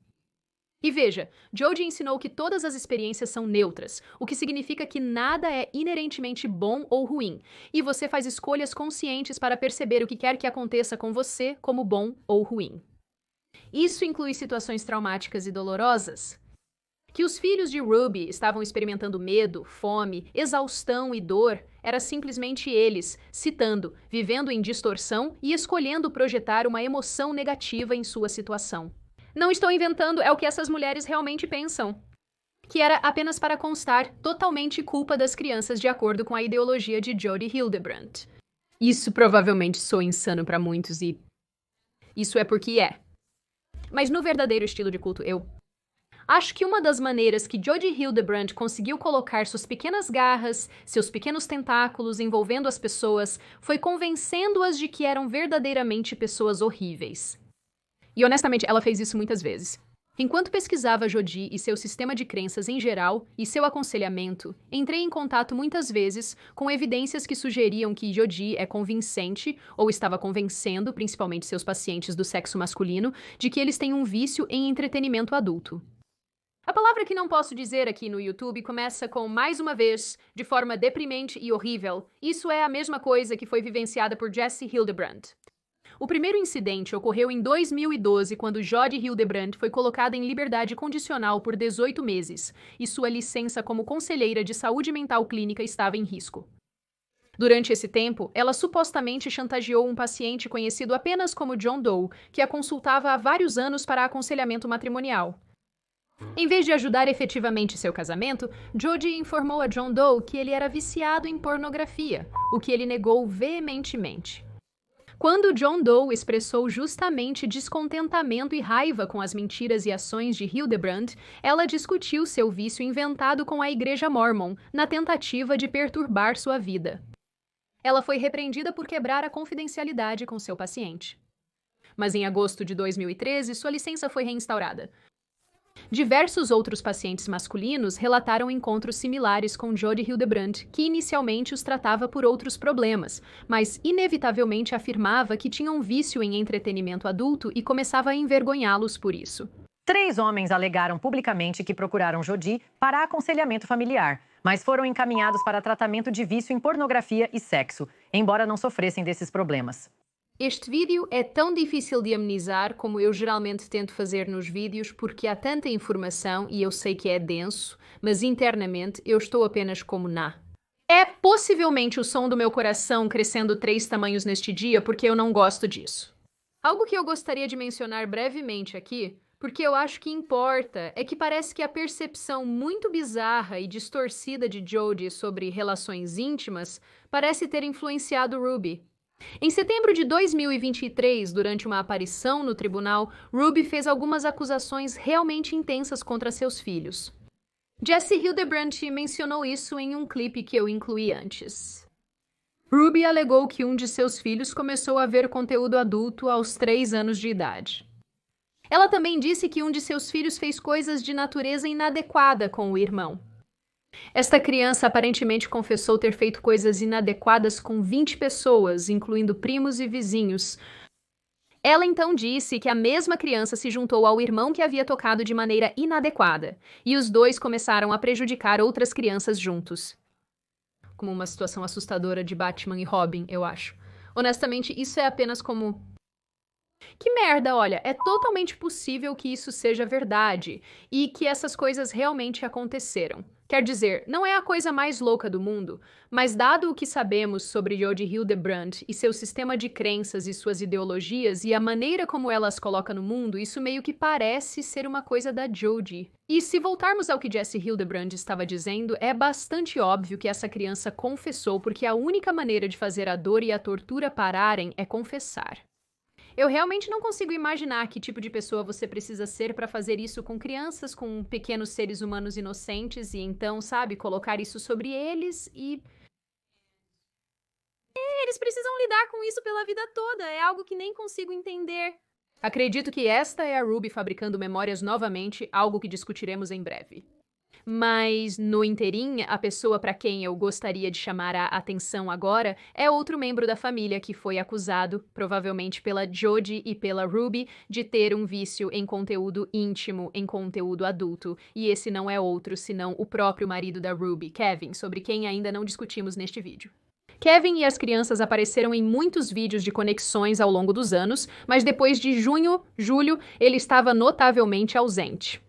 E veja, Jodie ensinou que todas as experiências são neutras, o que significa que nada é inerentemente bom ou ruim, e você faz escolhas conscientes para perceber o que quer que aconteça com você como bom ou ruim. Isso inclui situações traumáticas e dolorosas. Que os filhos de Ruby estavam experimentando medo, fome, exaustão e dor era simplesmente eles, citando, vivendo em distorção e escolhendo projetar uma emoção negativa em sua situação. Não estou inventando, é o que essas mulheres realmente pensam. Que era apenas para constar totalmente culpa das crianças de acordo com a ideologia de Jodie Hildebrand. Isso provavelmente soa insano para muitos e... isso é porque é. Mas no verdadeiro estilo de culto, eu... acho que uma das maneiras que Jodie Hildebrand conseguiu colocar suas pequenas garras, seus pequenos tentáculos envolvendo as pessoas, foi convencendo-as de que eram verdadeiramente pessoas horríveis. E honestamente, ela fez isso muitas vezes. Enquanto pesquisava Jodie e seu sistema de crenças em geral e seu aconselhamento, entrei em contato muitas vezes com evidências que sugeriam que Jodie é convincente, ou estava convencendo, principalmente seus pacientes do sexo masculino, de que eles têm um vício em entretenimento adulto. A palavra que não posso dizer aqui no YouTube começa com, mais uma vez, de forma deprimente e horrível. Isso é a mesma coisa que foi vivenciada por Jessie Hildebrand. O primeiro incidente ocorreu em 2012, quando Jodie Hildebrand foi colocada em liberdade condicional por 18 meses, e sua licença como conselheira de saúde mental clínica estava em risco. Durante esse tempo, ela supostamente chantageou um paciente conhecido apenas como John Doe, que a consultava há vários anos para aconselhamento matrimonial. Em vez de ajudar efetivamente seu casamento, Jodie informou a John Doe que ele era viciado em pornografia, o que ele negou veementemente. Quando John Doe expressou justamente descontentamento e raiva com as mentiras e ações de Hildebrand, ela discutiu seu vício inventado com a Igreja Mormon, na tentativa de perturbar sua vida. Ela foi repreendida por quebrar a confidencialidade com seu paciente. Mas em agosto de 2013, sua licença foi reinstaurada. Diversos outros pacientes masculinos relataram encontros similares com Jodie Hildebrand, que inicialmente os tratava por outros problemas, mas inevitavelmente afirmava que tinham um vício em entretenimento adulto e começava a envergonhá-los por isso. 3 homens alegaram publicamente que procuraram Jodi para aconselhamento familiar, mas foram encaminhados para tratamento de vício em pornografia e sexo, embora não sofressem desses problemas. Este vídeo é tão difícil de amenizar como eu geralmente tento fazer nos vídeos porque há tanta informação e eu sei que é denso, mas internamente eu estou apenas como na. É possivelmente o som do meu coração crescendo 3 tamanhos neste dia porque eu não gosto disso. Algo que eu gostaria de mencionar brevemente aqui, porque eu acho que importa, é que parece que a percepção muito bizarra e distorcida de Jodi sobre relações íntimas parece ter influenciado Ruby. Em setembro de 2023, durante uma aparição no tribunal, Ruby fez algumas acusações realmente intensas contra seus filhos. Jesse Hildebrandt mencionou isso em um clipe que eu incluí antes. Ruby alegou que um de seus filhos começou a ver conteúdo adulto aos 3 anos de idade. Ela também disse que um de seus filhos fez coisas de natureza inadequada com o irmão. Esta criança aparentemente confessou ter feito coisas inadequadas com 20 pessoas, incluindo primos e vizinhos. Ela então disse que a mesma criança se juntou ao irmão que havia tocado de maneira inadequada, e os dois começaram a prejudicar outras crianças juntos. Como uma situação assustadora de Batman e Robin, eu acho. Honestamente, isso é apenas como... Que merda, olha, é totalmente possível que isso seja verdade, e que essas coisas realmente aconteceram. Quer dizer, não é a coisa mais louca do mundo, mas dado o que sabemos sobre Jodi Hildebrandt e seu sistema de crenças e suas ideologias e a maneira como ela as coloca no mundo, isso meio que parece ser uma coisa da Jodi. E se voltarmos ao que Jesse Hildebrandt estava dizendo, é bastante óbvio que essa criança confessou porque a única maneira de fazer a dor e a tortura pararem é confessar. Eu realmente não consigo imaginar que tipo de pessoa você precisa ser para fazer isso com crianças, com pequenos seres humanos inocentes, e então, sabe, colocar isso sobre eles e... Eles precisam lidar com isso pela vida toda, é algo que nem consigo entender. Acredito que esta é a Ruby fabricando memórias novamente, algo que discutiremos em breve. Mas, no inteirinho, a pessoa para quem eu gostaria de chamar a atenção agora é outro membro da família que foi acusado, provavelmente pela Jodi e pela Ruby, de ter um vício em conteúdo íntimo, em conteúdo adulto. E esse não é outro senão o próprio marido da Ruby, Kevin, sobre quem ainda não discutimos neste vídeo. Kevin e as crianças apareceram em muitos vídeos de conexões ao longo dos anos, mas depois de julho, ele estava notavelmente ausente.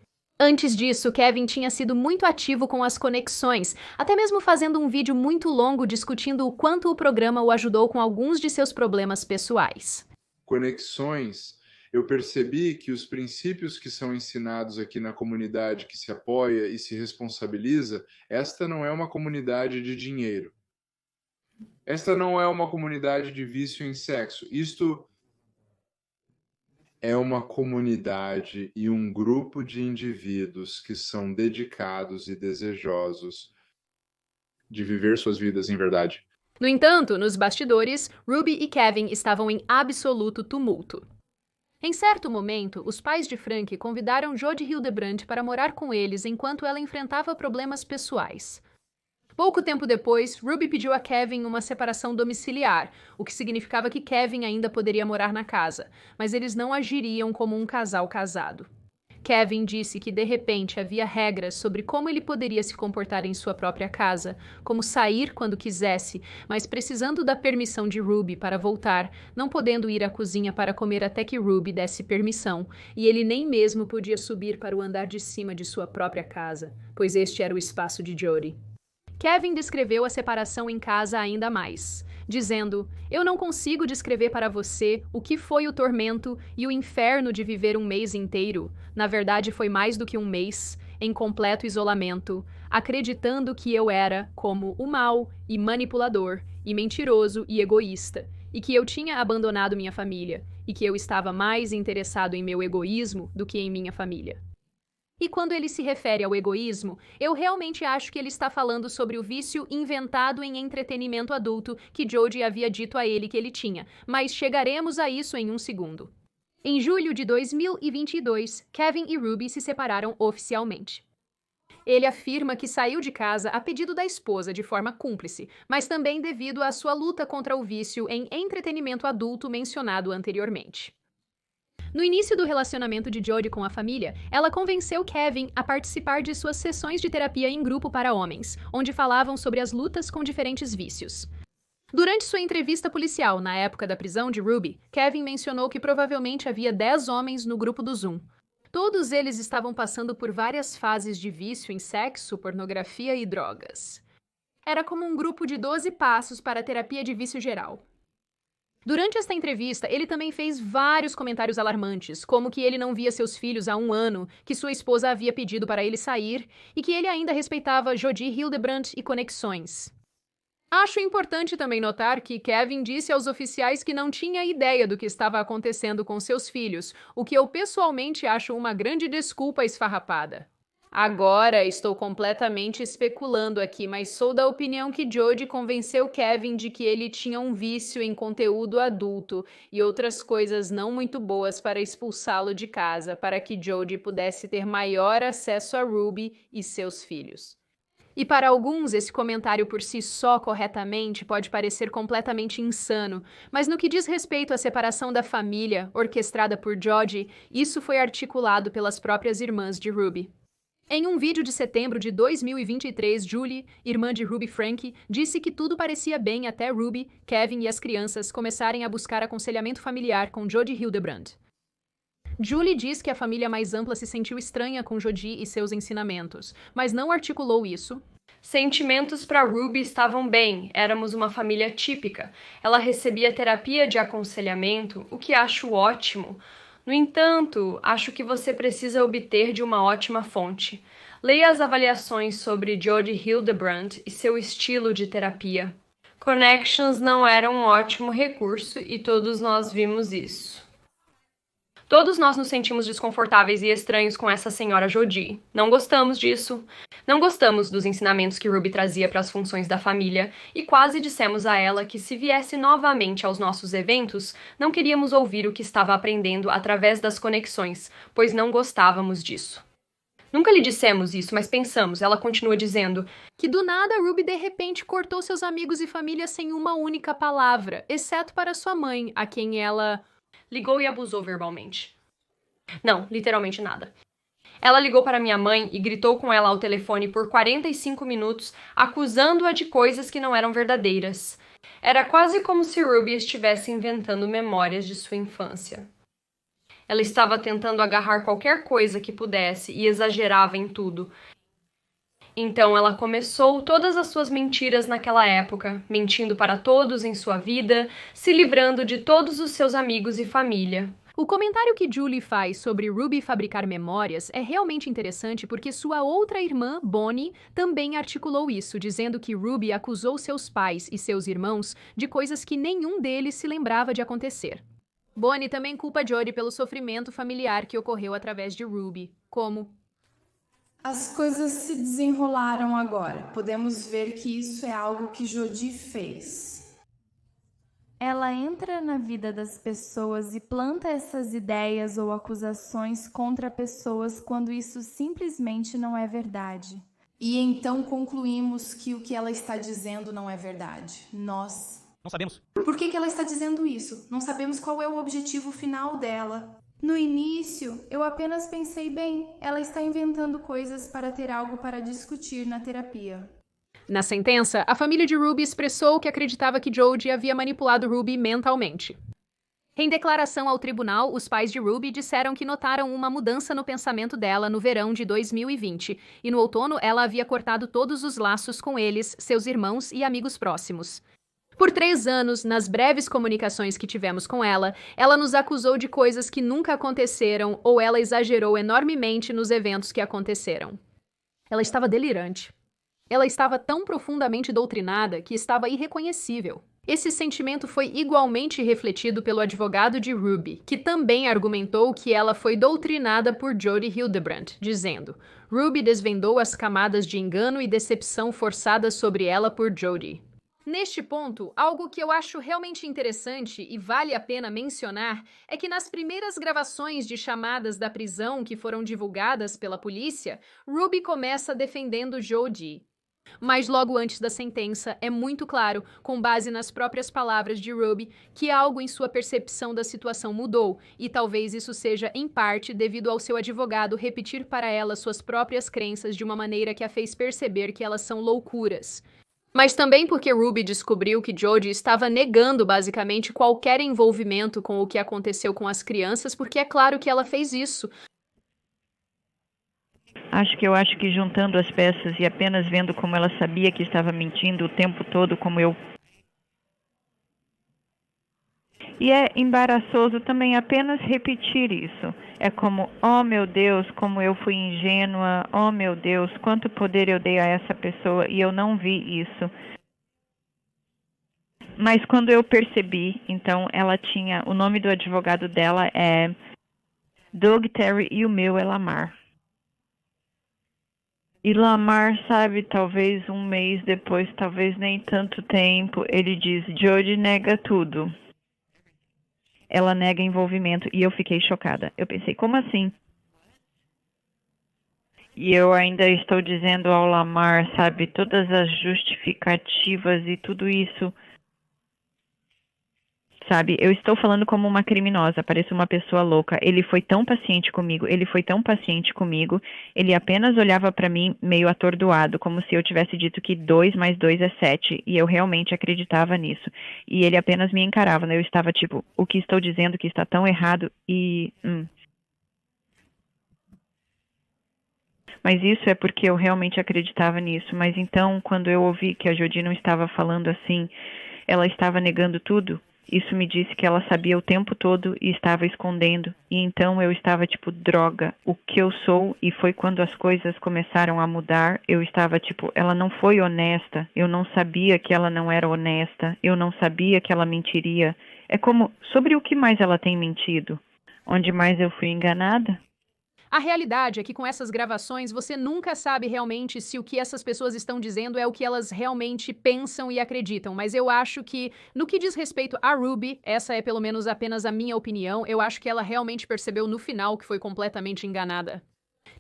Antes disso, Kevin tinha sido muito ativo com as conexões, até mesmo fazendo um vídeo muito longo discutindo o quanto o programa o ajudou com alguns de seus problemas pessoais. Conexões, eu percebi que os princípios que são ensinados aqui na comunidade que se apoia e se responsabiliza, esta não é uma comunidade de dinheiro. Esta não é uma comunidade de vício em sexo. Isto é uma comunidade e um grupo de indivíduos que são dedicados e desejosos de viver suas vidas em verdade. No entanto, nos bastidores, Ruby e Kevin estavam em absoluto tumulto. Em certo momento, os pais de Frank convidaram Jodi Hildebrandt para morar com eles enquanto ela enfrentava problemas pessoais. Pouco tempo depois, Ruby pediu a Kevin uma separação domiciliar, o que significava que Kevin ainda poderia morar na casa, mas eles não agiriam como um casal casado. Kevin disse que, de repente, havia regras sobre como ele poderia se comportar em sua própria casa, como sair quando quisesse, mas precisando da permissão de Ruby para voltar, não podendo ir à cozinha para comer até que Ruby desse permissão, e ele nem mesmo podia subir para o andar de cima de sua própria casa, pois este era o espaço de Jodi. Kevin descreveu a separação em casa ainda mais, dizendo: "Eu não consigo descrever para você o que foi o tormento e o inferno de viver um mês inteiro. Na verdade, foi mais do que um mês, em completo isolamento, acreditando que eu era como o mau e manipulador e mentiroso e egoísta, e que eu tinha abandonado minha família, e que eu estava mais interessado em meu egoísmo do que em minha família." E quando ele se refere ao egoísmo, eu realmente acho que ele está falando sobre o vício inventado em entretenimento adulto que Jodi havia dito a ele que ele tinha, mas chegaremos a isso em um segundo. Em julho de 2022, Kevin e Ruby se separaram oficialmente. Ele afirma que saiu de casa a pedido da esposa de forma cúmplice, mas também devido à sua luta contra o vício em entretenimento adulto mencionado anteriormente. No início do relacionamento de Jodie com a família, ela convenceu Kevin a participar de suas sessões de terapia em grupo para homens, onde falavam sobre as lutas com diferentes vícios. Durante sua entrevista policial na época da prisão de Ruby, Kevin mencionou que provavelmente havia 10 homens no grupo do Zoom. Todos eles estavam passando por várias fases de vício em sexo, pornografia e drogas. Era como um grupo de 12 passos para a terapia de vício geral. Durante esta entrevista, ele também fez vários comentários alarmantes, como que ele não via seus filhos há 1 ano, que sua esposa havia pedido para ele sair e que ele ainda respeitava Jodie Hildebrandt e conexões. Acho importante também notar que Kevin disse aos oficiais que não tinha ideia do que estava acontecendo com seus filhos, o que eu pessoalmente acho uma grande desculpa esfarrapada. Agora estou completamente especulando aqui, mas sou da opinião que Jodie convenceu Kevin de que ele tinha um vício em conteúdo adulto e outras coisas não muito boas para expulsá-lo de casa, para que Jodie pudesse ter maior acesso a Ruby e seus filhos. E para alguns, esse comentário por si só corretamente pode parecer completamente insano, mas no que diz respeito à separação da família, orquestrada por Jodie, isso foi articulado pelas próprias irmãs de Ruby. Em um vídeo de setembro de 2023, Julie, irmã de Ruby Frank, disse que tudo parecia bem até Ruby, Kevin e as crianças começarem a buscar aconselhamento familiar com Jodie Hildebrandt. Julie diz que a família mais ampla se sentiu estranha com Jodie e seus ensinamentos, mas não articulou isso. Sentimentos para Ruby estavam bem, éramos uma família típica. Ela recebia terapia de aconselhamento, o que acho ótimo. No entanto, acho que você precisa obter de uma ótima fonte. Leia as avaliações sobre Jodie Hildebrandt e seu estilo de terapia. Connections não era um ótimo recurso e todos nós vimos isso. Todos nós nos sentimos desconfortáveis e estranhos com essa senhora Jodie. Não gostamos disso. Não gostamos dos ensinamentos que Ruby trazia para as funções da família e quase dissemos a ela que se viesse novamente aos nossos eventos, não queríamos ouvir o que estava aprendendo através das conexões, pois não gostávamos disso. Nunca lhe dissemos isso, mas pensamos, ela continua dizendo, que do nada Ruby de repente cortou seus amigos e família sem uma única palavra, exceto para sua mãe, a quem ela ligou e abusou verbalmente. Não, literalmente nada. Ela ligou para minha mãe e gritou com ela ao telefone por 45 minutos, acusando-a de coisas que não eram verdadeiras. Era quase como se Ruby estivesse inventando memórias de sua infância. Ela estava tentando agarrar qualquer coisa que pudesse e exagerava em tudo. Então ela começou todas as suas mentiras naquela época, mentindo para todos em sua vida, se livrando de todos os seus amigos e família. O comentário que Julie faz sobre Ruby fabricar memórias é realmente interessante porque sua outra irmã, Bonnie, também articulou isso, dizendo que Ruby acusou seus pais e seus irmãos de coisas que nenhum deles se lembrava de acontecer. Bonnie também culpa Jodie pelo sofrimento familiar que ocorreu através de Ruby, como: as coisas se desenrolaram agora. Podemos ver que isso é algo que Jodie fez. Ela entra na vida das pessoas e planta essas ideias ou acusações contra pessoas quando isso simplesmente não é verdade. E então concluímos que o que ela está dizendo não é verdade. Nós não sabemos. Por que ela está dizendo isso? Não sabemos qual é o objetivo final dela. No início, eu apenas pensei, bem, ela está inventando coisas para ter algo para discutir na terapia. Na sentença, a família de Ruby expressou que acreditava que Jodie havia manipulado Ruby mentalmente. Em declaração ao tribunal, os pais de Ruby disseram que notaram uma mudança no pensamento dela no verão de 2020, e no outono ela havia cortado todos os laços com eles, seus irmãos e amigos próximos. Por 3 anos, nas breves comunicações que tivemos com ela, ela nos acusou de coisas que nunca aconteceram ou ela exagerou enormemente nos eventos que aconteceram. Ela estava delirante. Ela estava tão profundamente doutrinada que estava irreconhecível. Esse sentimento foi igualmente refletido pelo advogado de Ruby, que também argumentou que ela foi doutrinada por Jodie Hildebrandt, dizendo: Ruby desvendou as camadas de engano e decepção forçadas sobre ela por Jodie. Neste ponto, algo que eu acho realmente interessante e vale a pena mencionar é que nas primeiras gravações de chamadas da prisão que foram divulgadas pela polícia, Ruby começa defendendo Jodie. Mas logo antes da sentença, é muito claro, com base nas próprias palavras de Ruby, que algo em sua percepção da situação mudou, e talvez isso seja, em parte, devido ao seu advogado repetir para ela suas próprias crenças de uma maneira que a fez perceber que elas são loucuras. Mas também porque Ruby descobriu que Jodie estava negando basicamente qualquer envolvimento com o que aconteceu com as crianças, porque é claro que ela fez isso. Acho que juntando as peças e apenas vendo como ela sabia que estava mentindo o tempo todo, como eu... E é embaraçoso também apenas repetir isso. É como, oh meu Deus, como eu fui ingênua, oh meu Deus, quanto poder eu dei a essa pessoa e eu não vi isso. Mas quando eu percebi, então ela tinha, o nome do advogado dela é Doug Terry e o meu é Lamar. E Lamar, sabe, talvez um mês depois, talvez nem tanto tempo, ele diz, Jodie nega tudo. Ela nega envolvimento e eu fiquei chocada. Eu pensei, como assim? E eu ainda estou dizendo ao Lamar, sabe, todas as justificativas e tudo isso. Sabe, eu estou falando como uma criminosa, pareço uma pessoa louca. Ele foi tão paciente comigo, ele apenas olhava para mim meio atordoado, como se eu tivesse dito que 2 mais 2 é 7, e eu realmente acreditava nisso. E ele apenas me encarava, né? Eu estava tipo, o que estou dizendo que está tão errado e... Mas isso é porque eu realmente acreditava nisso. Mas então, quando eu ouvi que a Jodie não estava falando assim, ela estava negando tudo, isso me disse que ela sabia o tempo todo e estava escondendo. E então eu estava tipo, droga, o que eu sou? E foi quando as coisas começaram a mudar, eu estava tipo, ela não foi honesta. Eu não sabia que ela não era honesta. Eu não sabia que ela mentiria. É como, sobre o que mais ela tem mentido? Onde mais eu fui enganada? A realidade é que com essas gravações você nunca sabe realmente se o que essas pessoas estão dizendo é o que elas realmente pensam e acreditam, mas eu acho que, no que diz respeito a Ruby, essa é pelo menos apenas a minha opinião, eu acho que ela realmente percebeu no final que foi completamente enganada.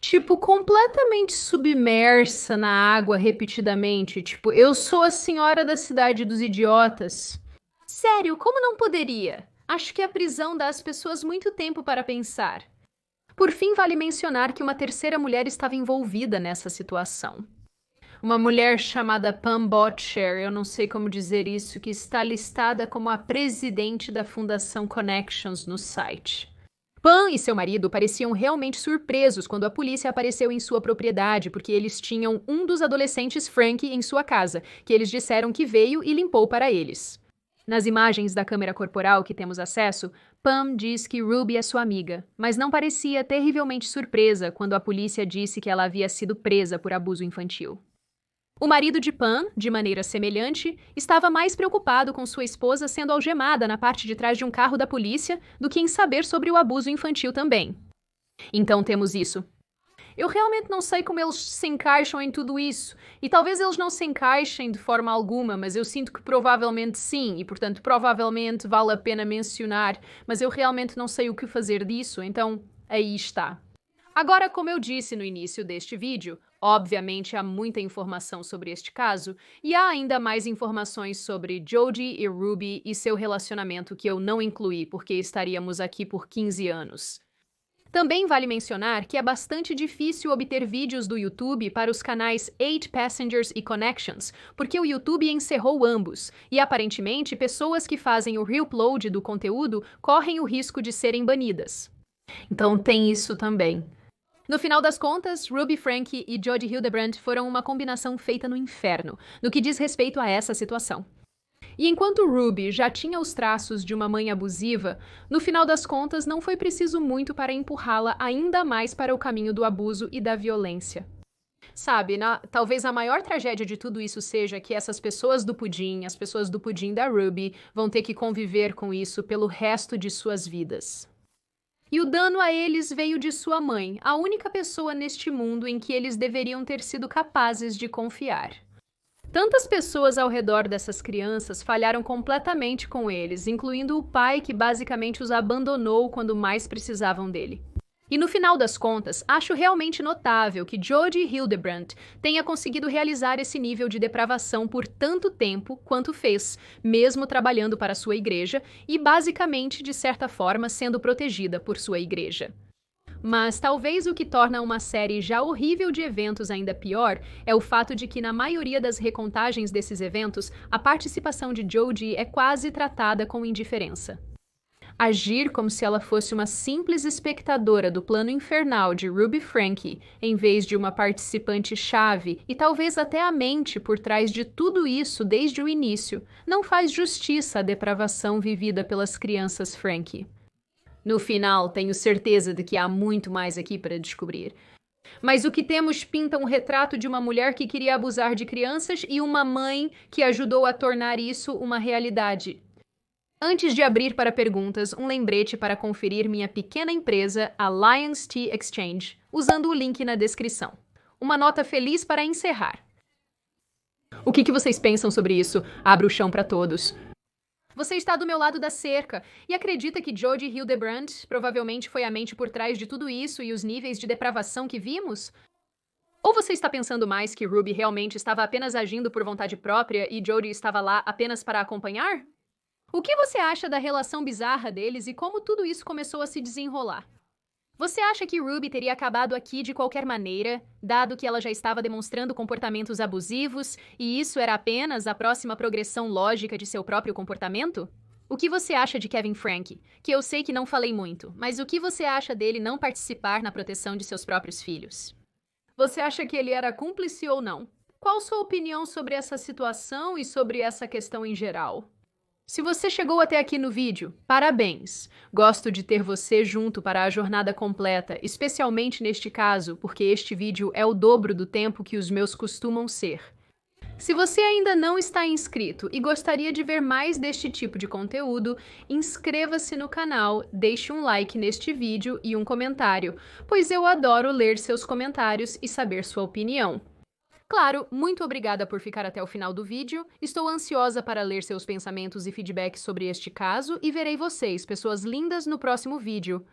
Tipo, completamente submersa na água repetidamente, tipo, eu sou a senhora da cidade dos idiotas. Sério, como não poderia? Acho que a prisão dá às pessoas muito tempo para pensar. Por fim, vale mencionar que uma terceira mulher estava envolvida nessa situação. Uma mulher chamada Pam Botcher, eu não sei como dizer isso, que está listada como a presidente da Fundação Connections no site. Pam e seu marido pareciam realmente surpresos quando a polícia apareceu em sua propriedade, porque eles tinham um dos adolescentes Frank em sua casa, que eles disseram que veio e limpou para eles. Nas imagens da câmera corporal que temos acesso, Pam diz que Ruby é sua amiga, mas não parecia terrivelmente surpresa quando a polícia disse que ela havia sido presa por abuso infantil. O marido de Pam, de maneira semelhante, estava mais preocupado com sua esposa sendo algemada na parte de trás de um carro da polícia do que em saber sobre o abuso infantil também. Então temos isso. Eu realmente não sei como eles se encaixam em tudo isso. E talvez eles não se encaixem de forma alguma, mas eu sinto que provavelmente sim, e portanto provavelmente vale a pena mencionar, mas eu realmente não sei o que fazer disso, então aí está. Agora, como eu disse no início deste vídeo, obviamente há muita informação sobre este caso, e há ainda mais informações sobre Jodie e Ruby e seu relacionamento que eu não incluí, porque estaríamos aqui por 15 anos. Também vale mencionar que é bastante difícil obter vídeos do YouTube para os canais 8 Passengers e Connections, porque o YouTube encerrou ambos, e aparentemente pessoas que fazem o reupload do conteúdo correm o risco de serem banidas. Então tem isso também. No final das contas, Ruby Franke e Jodie Hildebrandt foram uma combinação feita no inferno, no que diz respeito a essa situação. E enquanto Ruby já tinha os traços de uma mãe abusiva, no final das contas não foi preciso muito para empurrá-la ainda mais para o caminho do abuso e da violência. Sabe, talvez a maior tragédia de tudo isso seja que essas pessoas do pudim, as pessoas do pudim da Ruby, vão ter que conviver com isso pelo resto de suas vidas. E o dano a eles veio de sua mãe, a única pessoa neste mundo em que eles deveriam ter sido capazes de confiar. Tantas pessoas ao redor dessas crianças falharam completamente com eles, incluindo o pai que basicamente os abandonou quando mais precisavam dele. E no final das contas, acho realmente notável que Jodie Hildebrandt tenha conseguido realizar esse nível de depravação por tanto tempo quanto fez, mesmo trabalhando para sua igreja e basicamente, de certa forma, sendo protegida por sua igreja. Mas talvez o que torna uma série já horrível de eventos ainda pior é o fato de que na maioria das recontagens desses eventos, a participação de Jodie é quase tratada com indiferença. Agir como se ela fosse uma simples espectadora do plano infernal de Ruby Franke, em vez de uma participante-chave e talvez até a mente por trás de tudo isso desde o início, não faz justiça à depravação vivida pelas crianças Franke. No final, tenho certeza de que há muito mais aqui para descobrir. Mas o que temos pinta um retrato de uma mulher que queria abusar de crianças e uma mãe que ajudou a tornar isso uma realidade. Antes de abrir para perguntas, um lembrete para conferir minha pequena empresa, a Lions Tea Exchange, usando o link na descrição. Uma nota feliz para encerrar. O que vocês pensam sobre isso? Abro o chão para todos. Você está do meu lado da cerca e acredita que Jodie Hildebrandt provavelmente foi a mente por trás de tudo isso e os níveis de depravação que vimos? Ou você está pensando mais que Ruby realmente estava apenas agindo por vontade própria e Jodie estava lá apenas para acompanhar? O que você acha da relação bizarra deles e como tudo isso começou a se desenrolar? Você acha que Ruby teria acabado aqui de qualquer maneira, dado que ela já estava demonstrando comportamentos abusivos e isso era apenas a próxima progressão lógica de seu próprio comportamento? O que você acha de Kevin Franke? Que eu sei que não falei muito, mas o que você acha dele não participar na proteção de seus próprios filhos? Você acha que ele era cúmplice ou não? Qual sua opinião sobre essa situação e sobre essa questão em geral? Se você chegou até aqui no vídeo, parabéns! Gosto de ter você junto para a jornada completa, especialmente neste caso, porque este vídeo é o dobro do tempo que os meus costumam ser. Se você ainda não está inscrito e gostaria de ver mais deste tipo de conteúdo, inscreva-se no canal, deixe um like neste vídeo e um comentário, pois eu adoro ler seus comentários e saber sua opinião. Claro, muito obrigada por ficar até o final do vídeo, estou ansiosa para ler seus pensamentos e feedbacks sobre este caso e verei vocês, pessoas lindas, no próximo vídeo.